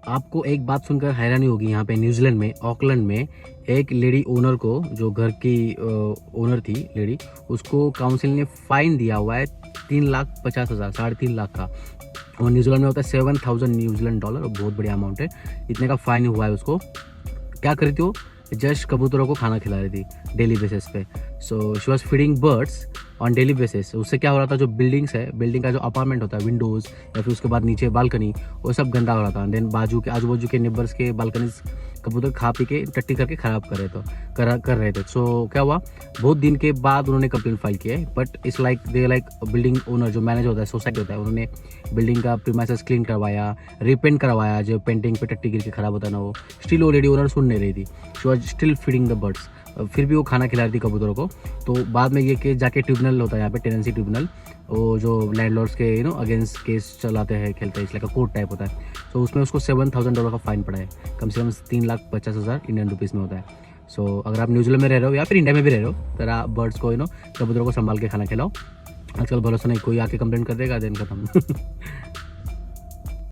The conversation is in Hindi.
आपको एक बात सुनकर हैरानी होगी, यहाँ पे न्यूजीलैंड में ऑकलैंड में एक लेडी ओनर को, जो घर की ओनर थी लेडी, उसको काउंसिल ने फाइन दिया हुआ है 3,50,000, 3.5 लाख का। और न्यूजीलैंड में होता है 7,000 न्यूजीलैंड डॉलर, बहुत बढ़िया अमाउंट है। इतने का फाइन हुआ है उसको। क्या करी थी वो? जस्ट कबूतरों को खाना खिला रही थी डेली बेसिस पे। So she was feeding birds on daily basis. उससे क्या हो रहा था, जो बिल्डिंग्स है, बिल्डिंग का जो अपार्टमेंट होता है, विंडोज़ या फिर उसके बाद नीचे बालकनी, वो सब गंदा हो रहा था। देन बाजू के आजू बाजू के नेबर्स के बालकनीज कबूतर खा पी के टट्टी करके ख़राब कर रहे थे। सो क्या हुआ, बहुत दिन के बाद उन्होंने कंप्लेन फाइल किया है। But it's like they like building owner जो मैनेज होता है, सोसाइटी होता है, उन्होंने बिल्डिंग का प्रीमाइसेस क्लीन करवाया, रिपेंट करवाया। जो पेंटिंग पे टट्टी गिर के ख़राब होता है ना, वो स्टिल वो लेडी ओनर सुन नहीं रही थी। She was still feeding the birds. फिर भी वो खाना खिला रही थी कबूतरों को। तो बाद में ये केस जाके ट्रिब्यूनल होता है यहाँ पे, टेनेंसी ट्रिब्यूनल, वो जो लैंडलॉर्ड्स के अगेंस्ट केस चलाते हैं, खेलते हैं, इसलिए का कोर्ट टाइप होता है। तो उसमें उसको $7,000 का फाइन पड़ा है, कम से कम 3,50,000 इंडियन रुपीज़ में होता है। सो अगर आप न्यूजीलैंड में रह रहे हो या फिर इंडिया में भी रह रहे हो, तो आप बर्ड्स को कबूतरों को संभाल के खाना खिलाओ। आजकल भरोसा नहीं, कोई आके कंप्लेंट कर देगा, देन खत्म।